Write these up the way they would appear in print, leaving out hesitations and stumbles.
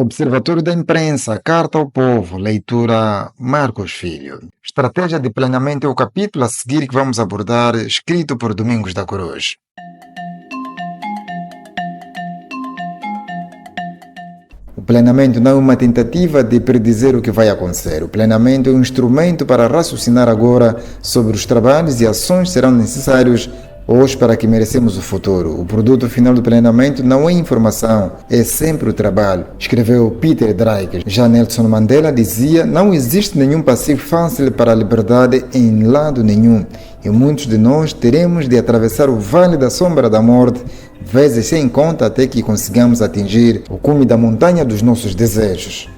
Observatório da Imprensa, Carta ao Povo, leitura Marcos Filho. Estratégia de planeamento é o capítulo a seguir que vamos abordar, escrito por Domingos da Cruz. O planeamento não é uma tentativa de predizer o que vai acontecer. O planeamento é um instrumento para raciocinar agora sobre os trabalhos e ações que serão necessários hoje para que merecemos o futuro. O produto final do planeamento não é informação, é sempre o trabalho, escreveu Peter Drucker. Já Nelson Mandela dizia: não existe nenhum passivo fácil para a liberdade em lado nenhum, e muitos de nós teremos de atravessar o vale da sombra da morte, vezes sem conta, até que consigamos atingir o cume da montanha dos nossos desejos.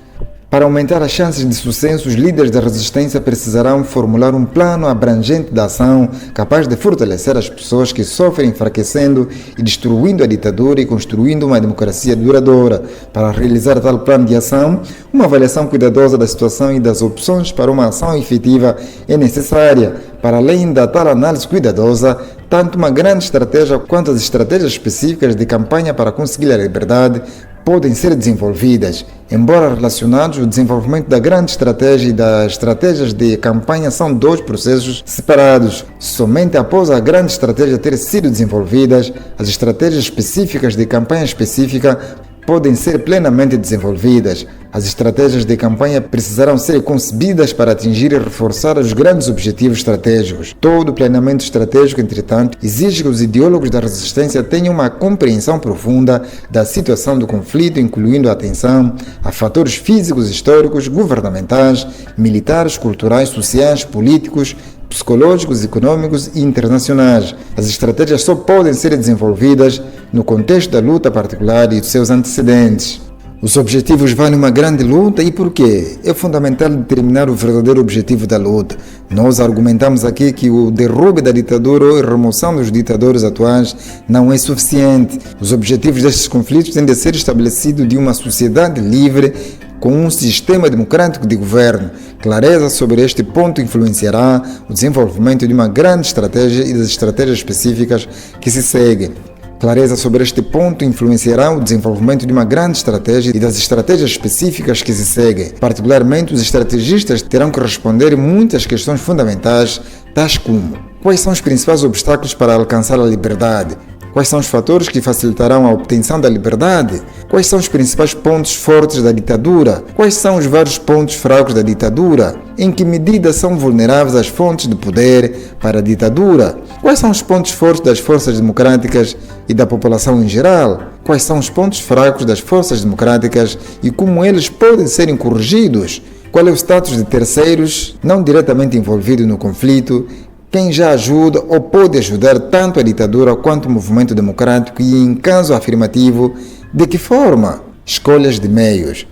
Para aumentar as chances de sucesso, os líderes da resistência precisarão formular um plano abrangente de ação capaz de fortalecer as pessoas que sofrem, enfraquecendo e destruindo a ditadura e construindo uma democracia duradoura. Para realizar tal plano de ação, uma avaliação cuidadosa da situação e das opções para uma ação efetiva é necessária. Para além da tal análise cuidadosa, tanto uma grande estratégia quanto as estratégias específicas de campanha para conseguir a liberdade podem ser desenvolvidas. Embora relacionados, o desenvolvimento da grande estratégia e das estratégias de campanha são dois processos separados. Somente após a grande estratégia ter sido desenvolvida, as estratégias específicas de campanha específica podem ser plenamente desenvolvidas. As estratégias de campanha precisarão ser concebidas para atingir e reforçar os grandes objetivos estratégicos. Todo planeamento estratégico, entretanto, exige que os ideólogos da resistência tenham uma compreensão profunda da situação do conflito, incluindo a atenção a fatores físicos, históricos, governamentais, militares, culturais, sociais, políticos, psicológicos, econômicos e internacionais. As estratégias só podem ser desenvolvidas no contexto da luta particular e dos seus antecedentes. Os objetivos valem uma grande luta e por quê? É fundamental determinar o verdadeiro objetivo da luta. Nós argumentamos aqui que o derrube da ditadura ou a remoção dos ditadores atuais não é suficiente. Os objetivos destes conflitos têm de ser estabelecidos de uma sociedade livre com um sistema democrático de governo. Clareza sobre este ponto influenciará o desenvolvimento de uma grande estratégia e das estratégias específicas que se seguem. Clareza sobre este ponto influenciará o desenvolvimento de uma grande estratégia e das estratégias específicas que se seguem. Particularmente, os estrategistas terão que responder muitas questões fundamentais, tais como: quais são os principais obstáculos para alcançar a liberdade? Quais são os fatores que facilitarão a obtenção da liberdade? Quais são os principais pontos fortes da ditadura? Quais são os vários pontos fracos da ditadura? Em que medida são vulneráveis as fontes de poder para a ditadura? Quais são os pontos fortes das forças democráticas e da população em geral? Quais são os pontos fracos das forças democráticas e como eles podem ser corrigidos? Qual é o status de terceiros não diretamente envolvidos no conflito? Quem já ajuda ou pode ajudar tanto a ditadura quanto o movimento democrático e, em caso afirmativo, de que forma? Escolhas de meios.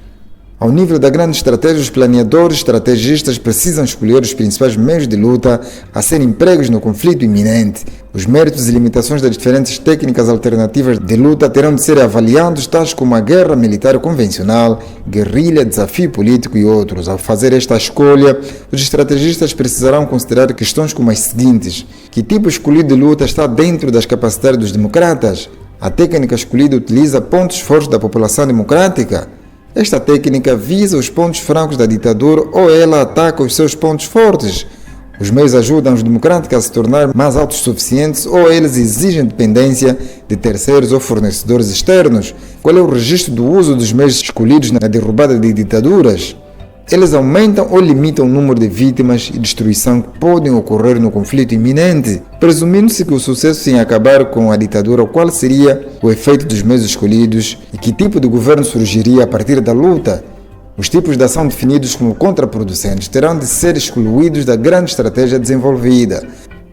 Ao nível da grande estratégia, os planeadores estrategistas precisam escolher os principais meios de luta a serem empregos no conflito iminente. Os méritos e limitações das diferentes técnicas alternativas de luta terão de ser avaliados, tais como a guerra militar convencional, guerrilha, desafio político e outros. Ao fazer esta escolha, os estrategistas precisarão considerar questões como as seguintes: que tipo escolhido de luta está dentro das capacidades dos democratas? A técnica escolhida utiliza pontos fortes da população democrática? Esta técnica visa os pontos fracos da ditadura ou ela ataca os seus pontos fortes? Os meios ajudam os democráticos a se tornar mais autossuficientes ou eles exigem dependência de terceiros ou fornecedores externos? Qual é o registro do uso dos meios escolhidos na derrubada de ditaduras? Eles aumentam ou limitam o número de vítimas e destruição que podem ocorrer no conflito iminente? Presumindo-se que o sucesso em acabar com a ditadura, qual seria o efeito dos meios escolhidos e que tipo de governo surgiria a partir da luta? Os tipos de ação definidos como contraproducentes terão de ser excluídos da grande estratégia desenvolvida.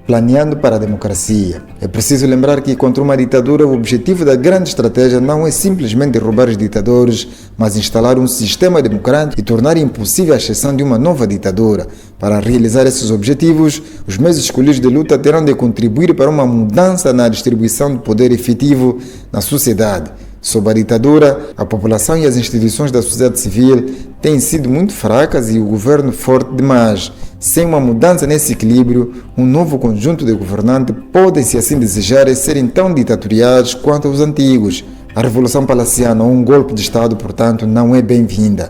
Planeando para a democracia. É preciso lembrar que contra uma ditadura o objetivo da grande estratégia não é simplesmente derrubar os ditadores, mas instalar um sistema democrático e tornar impossível a ascensão de uma nova ditadura. Para realizar esses objetivos, os meios escolhidos de luta terão de contribuir para uma mudança na distribuição do poder efetivo na sociedade. Sob a ditadura, a população e as instituições da sociedade civil têm sido muito fracas e o governo forte demais. Sem uma mudança nesse equilíbrio, um novo conjunto de governantes podem, se assim desejarem, serem tão ditatoriais quanto os antigos. A revolução palaciana ou um golpe de Estado, portanto, não é bem-vinda.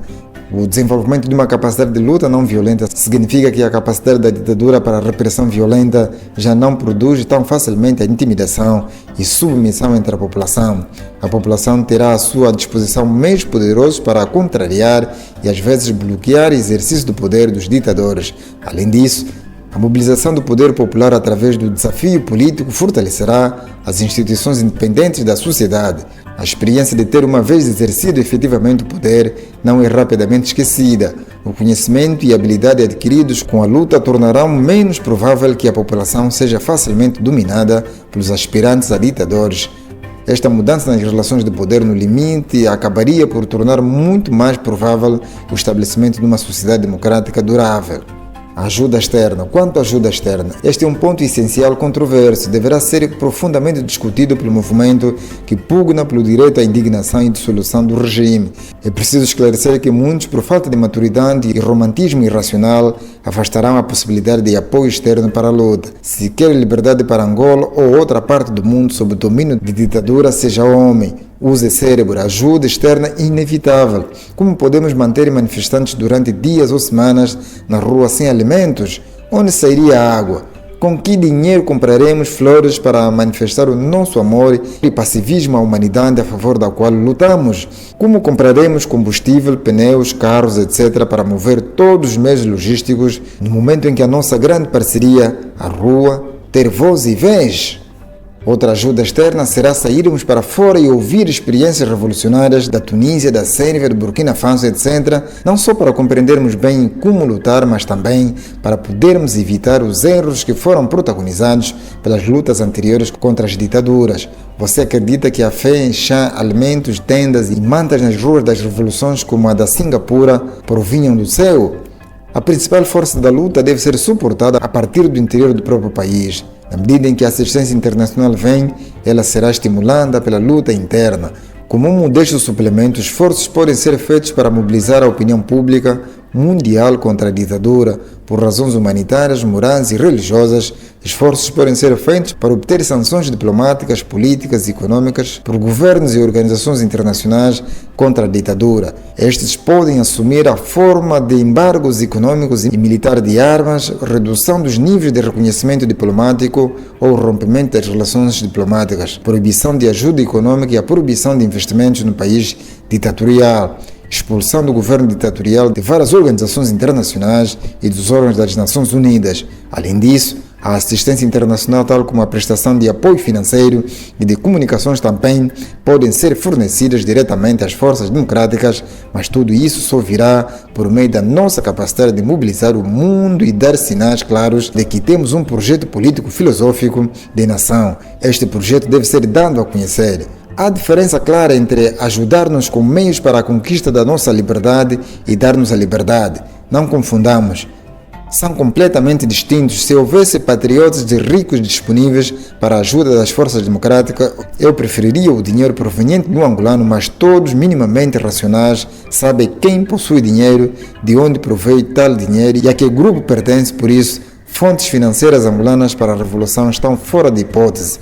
O desenvolvimento de uma capacidade de luta não violenta significa que a capacidade da ditadura para a repressão violenta já não produz tão facilmente a intimidação e submissão entre a população. A população terá à sua disposição meios poderosos para a contrariar e às vezes bloquear o exercício do poder dos ditadores. Além disso, a mobilização do poder popular através do desafio político fortalecerá as instituições independentes da sociedade. A experiência de ter uma vez exercido efetivamente o poder não é rapidamente esquecida. O conhecimento e a habilidade adquiridos com a luta tornarão menos provável que a população seja facilmente dominada pelos aspirantes a ditadores. Esta mudança nas relações de poder no limite acabaria por tornar muito mais provável o estabelecimento de uma sociedade democrática durável. Ajuda externa. Quanto à ajuda externa, este é um ponto essencial controverso. Deverá ser profundamente discutido pelo movimento que pugna pelo direito à indignação e dissolução do regime. É preciso esclarecer que muitos, por falta de maturidade e romantismo irracional, afastarão a possibilidade de apoio externo para a luta. Se quer liberdade para Angola ou outra parte do mundo sob o domínio de ditadura, seja homem. Use cérebro, ajuda externa inevitável. Como podemos manter manifestantes durante dias ou semanas na rua sem alimentos? Onde sairia a água? Com que dinheiro compraremos flores para manifestar o nosso amor e passivismo à humanidade a favor da qual lutamos? Como compraremos combustível, pneus, carros, etc. para mover todos os meios logísticos no momento em que a nossa grande parceria, a rua, ter voz e vez? Outra ajuda externa será sairmos para fora e ouvir experiências revolucionárias da Tunísia, da Sérvia, do Burkina Faso, etc., não só para compreendermos bem como lutar, mas também para podermos evitar os erros que foram protagonizados pelas lutas anteriores contra as ditaduras. Você acredita que a fé em chá, alimentos, tendas e mantas nas ruas das revoluções como a da Singapura provinham do céu? A principal força da luta deve ser suportada a partir do interior do próprio país. Na medida em que a assistência internacional vem, ela será estimulada pela luta interna. Como um modesto suplemento, esforços podem ser feitos para mobilizar a opinião pública mundial contra a ditadura. Por razões humanitárias, morais e religiosas, esforços podem ser feitos para obter sanções diplomáticas, políticas e econômicas por governos e organizações internacionais contra a ditadura. Estes podem assumir a forma de embargos econômicos e militares de armas, redução dos níveis de reconhecimento diplomático ou rompimento das relações diplomáticas, proibição de ajuda econômica e a proibição de investimentos no país ditatorial, expulsão do governo ditatorial de várias organizações internacionais e dos órgãos das Nações Unidas. Além disso, a assistência internacional, tal como a prestação de apoio financeiro e de comunicações também podem ser fornecidas diretamente às forças democráticas, mas tudo isso só virá por meio da nossa capacidade de mobilizar o mundo e dar sinais claros de que temos um projeto político-filosófico de nação. Este projeto deve ser dado a conhecer. Há diferença clara entre ajudar-nos com meios para a conquista da nossa liberdade e dar-nos a liberdade. Não confundamos. São completamente distintos. Se houvesse patriotas de ricos disponíveis para a ajuda das forças democráticas, eu preferiria o dinheiro proveniente do angolano, mas todos minimamente racionais sabem quem possui dinheiro, de onde provém tal dinheiro e a que grupo pertence. Por isso, fontes financeiras angolanas para a revolução estão fora de hipótese.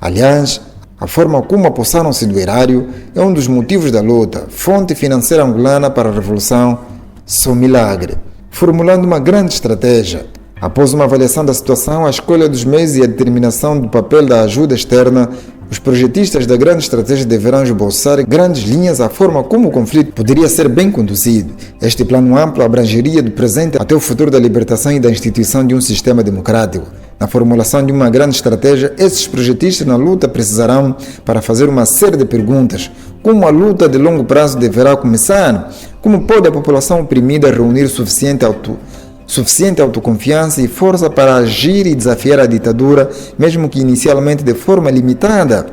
Aliás, a forma como apossaram-se do erário é um dos motivos da luta. Fonte financeira angolana para a revolução, só milagre. Formulando uma grande estratégia. Após uma avaliação da situação, a escolha dos meios e a determinação do papel da ajuda externa, os projetistas da grande estratégia deverão esboçar grandes linhas a forma como o conflito poderia ser bem conduzido. Este plano amplo abrangeria do presente até o futuro da libertação e da instituição de um sistema democrático. Na formulação de uma grande estratégia, esses projetistas na luta precisarão para fazer uma série de perguntas. Como a luta de longo prazo deverá começar? Como pode a população oprimida reunir suficiente autoconfiança e força para agir e desafiar a ditadura, mesmo que inicialmente de forma limitada?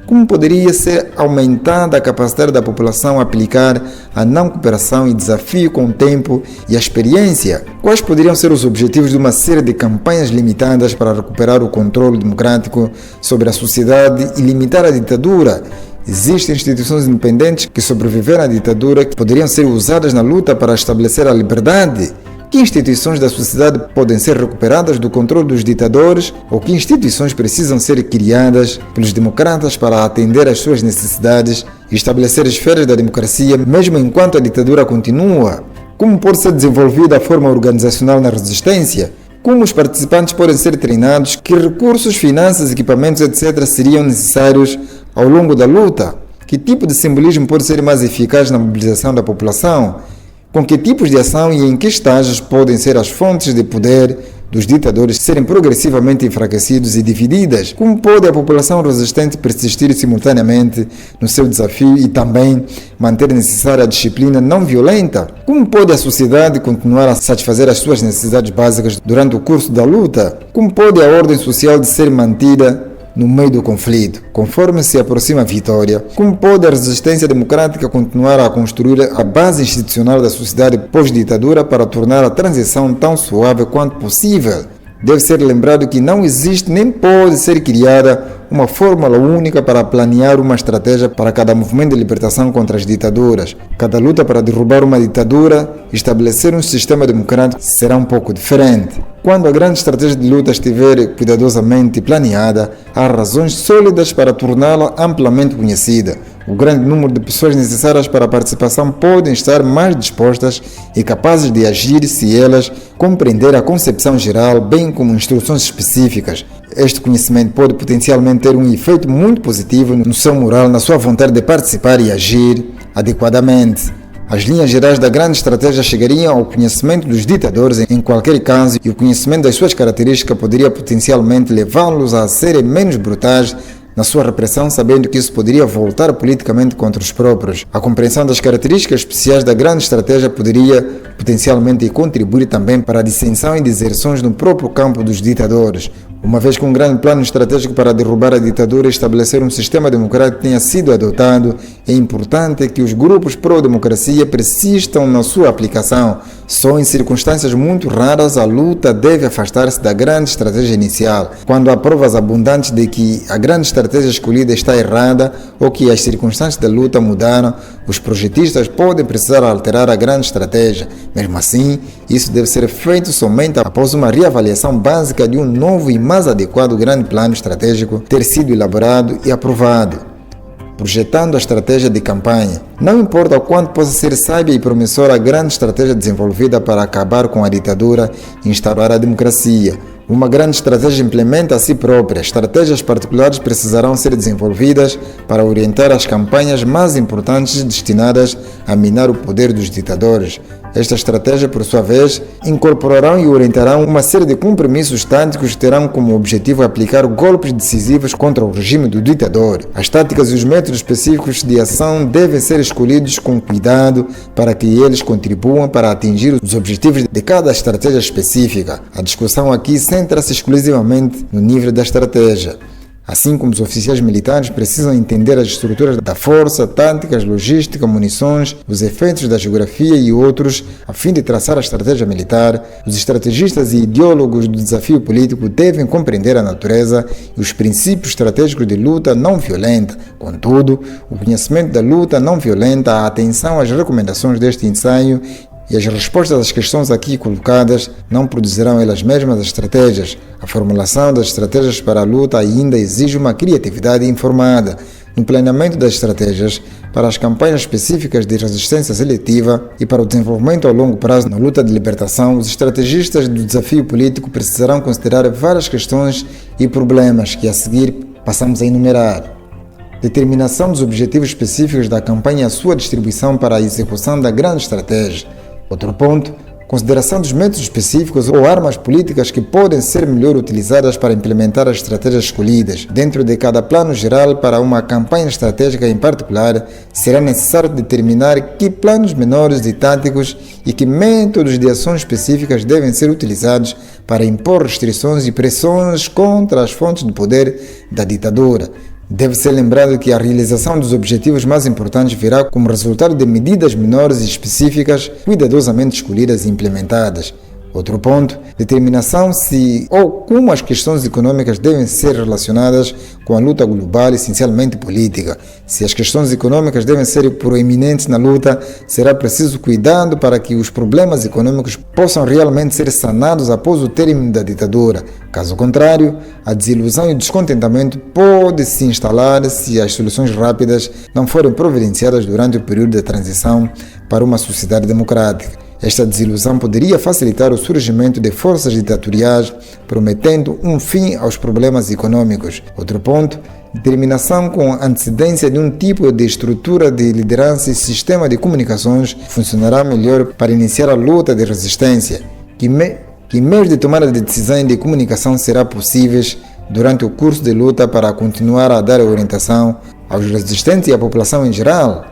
Como poderia ser aumentada a capacidade da população a aplicar a não cooperação e desafio com o tempo e a experiência? Quais poderiam ser os objetivos de uma série de campanhas limitadas para recuperar o controle democrático sobre a sociedade e limitar a ditadura? Existem instituições independentes que sobreviveram à ditadura que poderiam ser usadas na luta para estabelecer a liberdade? Que instituições da sociedade podem ser recuperadas do controle dos ditadores ou que instituições precisam ser criadas pelos democratas para atender às suas necessidades e estabelecer esferas da democracia mesmo enquanto a ditadura continua? Como pode ser desenvolvida a forma organizacional na resistência? Como os participantes podem ser treinados? Que recursos, finanças, equipamentos, etc. seriam necessários ao longo da luta? Que tipo de simbolismo pode ser mais eficaz na mobilização da população? Com que tipos de ação e em que estágios podem ser as fontes de poder dos ditadores serem progressivamente enfraquecidos e divididas? Como pode a população resistente persistir simultaneamente no seu desafio e também manter necessária a disciplina não violenta? Como pode a sociedade continuar a satisfazer as suas necessidades básicas durante o curso da luta? Como pode a ordem social de ser mantida no meio do conflito, conforme se aproxima a vitória? Como pode a resistência democrática continuar a construir a base institucional da sociedade pós-ditadura para tornar a transição tão suave quanto possível? Deve ser lembrado que não existe nem pode ser criada uma fórmula única para planear uma estratégia para cada movimento de libertação contra as ditaduras. Cada luta para derrubar uma ditadura e estabelecer um sistema democrático será um pouco diferente. Quando a grande estratégia de luta estiver cuidadosamente planeada, há razões sólidas para torná-la amplamente conhecida. O grande número de pessoas necessárias para a participação podem estar mais dispostas e capazes de agir se elas compreenderem a concepção geral, bem como instruções específicas. Este conhecimento pode potencialmente ter um efeito muito positivo no seu moral, na sua vontade de participar e agir adequadamente. As linhas gerais da grande estratégia chegariam ao conhecimento dos ditadores em qualquer caso e o conhecimento das suas características poderia potencialmente levá-los a serem menos brutais na sua repressão, sabendo que isso poderia voltar politicamente contra os próprios. A compreensão das características especiais da grande estratégia poderia potencialmente contribuir também para a dissensão e deserções no próprio campo dos ditadores. Uma vez que um grande plano estratégico para derrubar a ditadura e estabelecer um sistema democrático tenha sido adotado, é importante que os grupos pró-democracia persistam na sua aplicação. Só em circunstâncias muito raras a luta deve afastar-se da grande estratégia inicial. Quando há provas abundantes de que a grande estratégia escolhida está errada ou que as circunstâncias da luta mudaram, os projetistas podem precisar alterar a grande estratégia. Mesmo assim, isso deve ser feito somente após uma reavaliação básica de um novo e mais adequado grande plano estratégico ter sido elaborado e aprovado, projetando a estratégia de campanha. Não importa o quanto possa ser sábia e promissora a grande estratégia desenvolvida para acabar com a ditadura e instaurar a democracia, uma grande estratégia implementa a si própria. Estratégias particulares precisarão ser desenvolvidas para orientar as campanhas mais importantes destinadas a minar o poder dos ditadores. Esta estratégia, por sua vez, incorporarão e orientarão uma série de compromissos táticos que terão como objetivo aplicar golpes decisivos contra o regime do ditador. As táticas e os métodos específicos de ação devem ser escolhidos com cuidado para que eles contribuam para atingir os objetivos de cada estratégia específica. A discussão aqui centra-se exclusivamente no nível da estratégia. Assim como os oficiais militares precisam entender as estruturas da força, táticas, logística, munições, os efeitos da geografia e outros, a fim de traçar a estratégia militar, os estrategistas e ideólogos do desafio político devem compreender a natureza e os princípios estratégicos de luta não violenta. Contudo, o conhecimento da luta não violenta, a atenção às recomendações deste ensaio e as respostas às questões aqui colocadas não produzirão elas mesmas as estratégias. A formulação das estratégias para a luta ainda exige uma criatividade informada. No planeamento das estratégias para as campanhas específicas de resistência seletiva e para o desenvolvimento a longo prazo na luta de libertação, os estrategistas do desafio político precisarão considerar várias questões e problemas que a seguir passamos a enumerar. Determinação dos objetivos específicos da campanha e a sua distribuição para a execução da grande estratégia. Outro ponto, consideração dos métodos específicos ou armas políticas que podem ser melhor utilizadas para implementar as estratégias escolhidas. Dentro de cada plano geral para uma campanha estratégica em particular, será necessário determinar que planos menores e táticos e que métodos de ação específicas devem ser utilizados para impor restrições e pressões contra as fontes de poder da ditadura. Deve ser lembrado que a realização dos objetivos mais importantes virá como resultado de medidas menores e específicas, cuidadosamente escolhidas e implementadas. Outro ponto, determinação se ou como as questões econômicas devem ser relacionadas com a luta global, essencialmente política. Se as questões econômicas devem ser proeminentes na luta, será preciso cuidado para que os problemas econômicos possam realmente ser sanados após o término da ditadura. Caso contrário, a desilusão e o descontentamento pode se instalar se as soluções rápidas não forem providenciadas durante o período de transição para uma sociedade democrática. Esta desilusão poderia facilitar o surgimento de forças ditatoriais, prometendo um fim aos problemas econômicos. Outro ponto, determinação com antecedência de um tipo de estrutura de liderança e sistema de comunicações funcionará melhor para iniciar a luta de resistência, que meios de tomada de decisão e de comunicação será possíveis durante o curso de luta para continuar a dar orientação aos resistentes e à população em geral.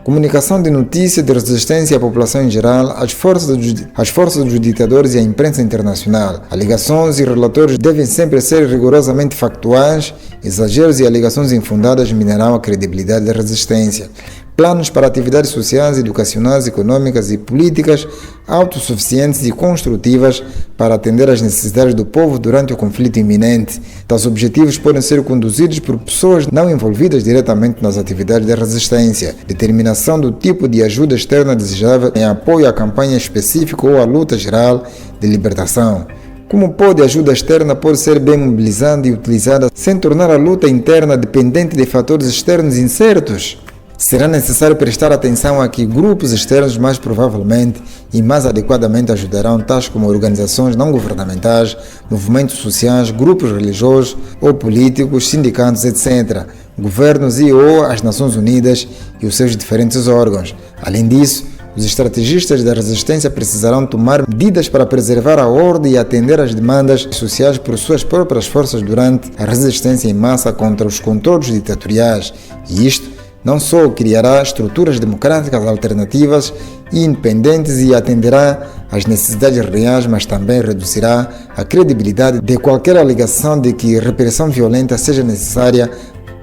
Comunicação de notícia de resistência à população em geral, às forças dos ditadores e à imprensa internacional. Alegações e relatórios devem sempre ser rigorosamente factuais. Exageros e alegações infundadas minarão a credibilidade da resistência. Planos para atividades sociais, educacionais, econômicas e políticas autossuficientes e construtivas para atender às necessidades do povo durante o conflito iminente. Tais objetivos podem ser conduzidos por pessoas não envolvidas diretamente nas atividades da resistência. Determinação do tipo de ajuda externa desejável em apoio à campanha específica ou à luta geral de libertação. Como a ajuda externa pode ser bem mobilizada e utilizada sem tornar a luta interna dependente de fatores externos incertos? Será necessário prestar atenção a que grupos externos mais provavelmente e mais adequadamente ajudarão, tais como organizações não governamentais, movimentos sociais, grupos religiosos ou políticos, sindicatos, etc., governos e ou as Nações Unidas e os seus diferentes órgãos. Além disso, os estrategistas da resistência precisarão tomar medidas para preservar a ordem e atender às demandas sociais por suas próprias forças durante a resistência em massa contra os controles ditatoriais, e isto não só criará estruturas democráticas alternativas e independentes e atenderá às necessidades reais, mas também reduzirá a credibilidade de qualquer alegação de que repressão violenta seja necessária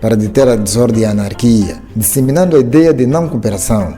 para deter a desordem e a anarquia, disseminando a ideia de não cooperação.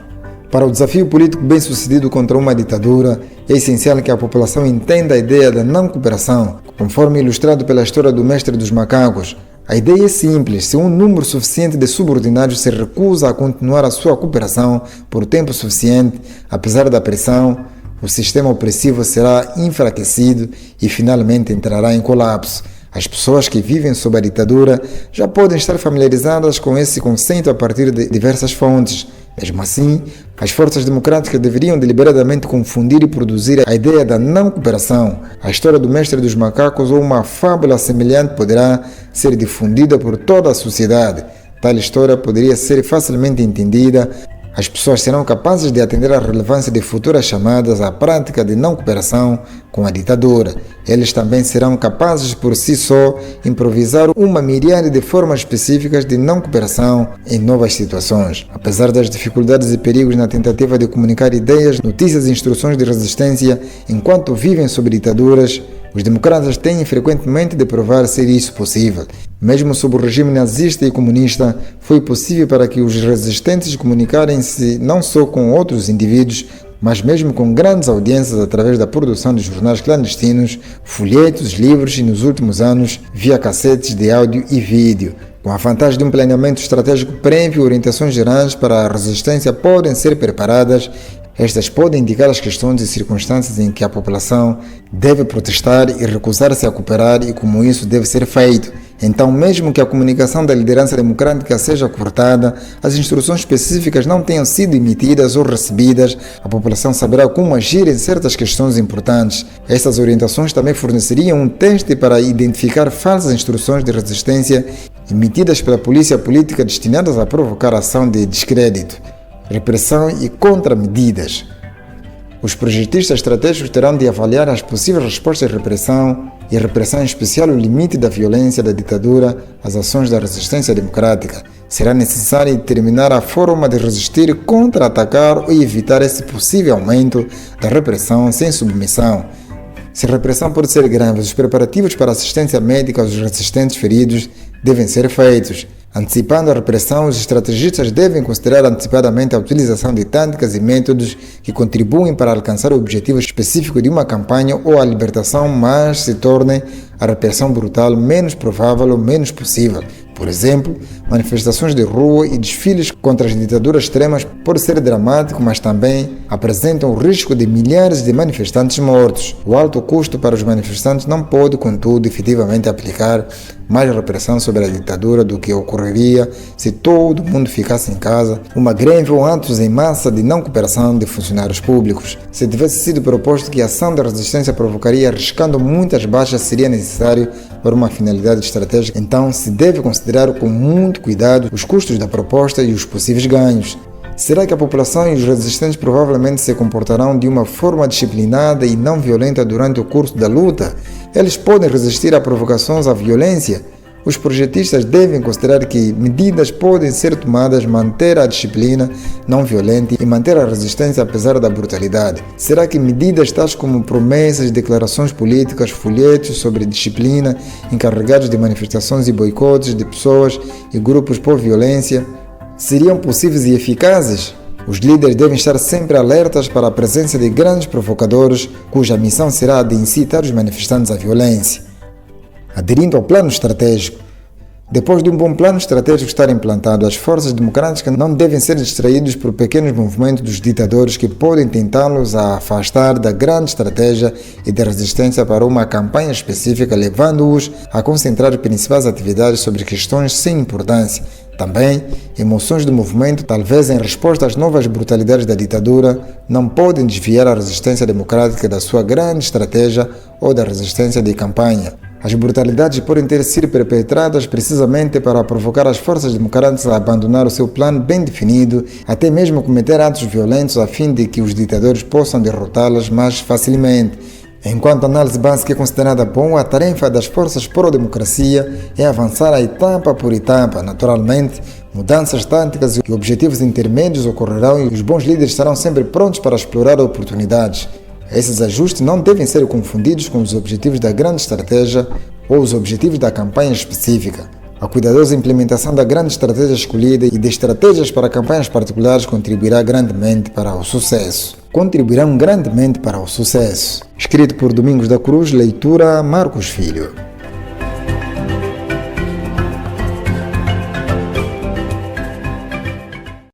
Para o desafio político bem-sucedido contra uma ditadura, é essencial que a população entenda a ideia da não cooperação, conforme ilustrado pela história do mestre dos macacos. A ideia é simples: se um número suficiente de subordinados se recusa a continuar a sua cooperação por tempo suficiente, apesar da pressão, o sistema opressivo será enfraquecido e finalmente entrará em colapso. As pessoas que vivem sob a ditadura já podem estar familiarizadas com esse conceito a partir de diversas fontes. Mesmo assim, as forças democráticas deveriam deliberadamente confundir e produzir a ideia da não cooperação. A história do mestre dos macacos ou uma fábula semelhante poderá ser difundida por toda a sociedade. Tal história poderia ser facilmente entendida. As pessoas serão capazes de atender à relevância de futuras chamadas à prática de não cooperação com a ditadura. Eles também serão capazes por si só improvisar uma miríade de formas específicas de não cooperação em novas situações. Apesar das dificuldades e perigos na tentativa de comunicar ideias, notícias e instruções de resistência enquanto vivem sob ditaduras, os democratas têm frequentemente de provar ser isso possível. Mesmo sob o regime nazista e comunista, foi possível para que os resistentes comunicarem-se não só com outros indivíduos, mas mesmo com grandes audiências através da produção de jornais clandestinos, folhetos, livros e, nos últimos anos, via cassetes de áudio e vídeo. Com a vantagem de um planeamento estratégico prévio, orientações gerais para a resistência podem ser preparadas. Estas podem indicar as questões e circunstâncias em que a população deve protestar e recusar-se a cooperar e como isso deve ser feito. Então, mesmo que a comunicação da liderança democrática seja cortada, as instruções específicas não tenham sido emitidas ou recebidas, a população saberá como agir em certas questões importantes. Estas orientações também forneceriam um teste para identificar falsas instruções de resistência emitidas pela polícia política destinadas a provocar ação de descrédito, repressão e contramedidas. Os projetistas estratégicos terão de avaliar as possíveis respostas de repressão e repressão, em especial o limite da violência da ditadura às ações da resistência democrática. Será necessário determinar a forma de resistir, contra-atacar ou evitar esse possível aumento da repressão sem submissão. Se a repressão pode ser grave, os preparativos para assistência médica aos resistentes feridos devem ser feitos. Antecipando a repressão, os estrategistas devem considerar antecipadamente a utilização de táticas e métodos que contribuem para alcançar o objetivo específico de uma campanha ou a libertação, mas se tornem a repressão brutal menos provável ou menos possível. Por exemplo, manifestações de rua e desfiles contra as ditaduras extremas podem ser dramáticos, mas também apresentam o risco de milhares de manifestantes mortos. O alto custo para os manifestantes não pode, contudo, efetivamente aplicar mais repressão sobre a ditadura do que ocorreria se todo mundo ficasse em casa, uma greve ou atos em massa de não cooperação de funcionários públicos. Se tivesse sido proposto que a ação da resistência provocaria arriscando muitas baixas, seria necessário para uma finalidade estratégica, então se deve considerar com muito cuidado os custos da proposta e os possíveis ganhos. Será que a população e os resistentes provavelmente se comportarão de uma forma disciplinada e não violenta durante o curso da luta? Eles podem resistir a provocações à violência? Os projetistas devem considerar que medidas podem ser tomadas, manter a disciplina não violenta e manter a resistência apesar da brutalidade. Será que medidas tais como promessas, declarações políticas, folhetos sobre disciplina, encarregados de manifestações e boicotes de pessoas e grupos por violência, seriam possíveis e eficazes? Os líderes devem estar sempre alertas para a presença de grandes provocadores, cuja missão será a de incitar os manifestantes à violência. Aderindo ao plano estratégico. Depois de um bom plano estratégico estar implantado, as forças democráticas não devem ser distraídas por pequenos movimentos dos ditadores que podem tentá-los a afastar da grande estratégia e da resistência para uma campanha específica, levando-os a concentrar principais atividades sobre questões sem importância. Também, emoções do movimento, talvez em resposta às novas brutalidades da ditadura, não podem desviar a resistência democrática da sua grande estratégia ou da resistência de campanha. As brutalidades podem ter sido perpetradas precisamente para provocar as forças democráticas a abandonar o seu plano bem definido, até mesmo cometer atos violentos a fim de que os ditadores possam derrotá-las mais facilmente. Enquanto a análise básica é considerada boa, a tarefa das forças pró-democracia é avançar a etapa por etapa. Naturalmente, mudanças táticas e objetivos intermédios ocorrerão e os bons líderes estarão sempre prontos para explorar oportunidades. Esses ajustes não devem ser confundidos com os objetivos da grande estratégia ou os objetivos da campanha específica. A cuidadosa implementação da grande estratégia escolhida e de estratégias para campanhas particulares contribuirão grandemente para o sucesso. Escrito por Domingos da Cruz, leitura Marcos Filho.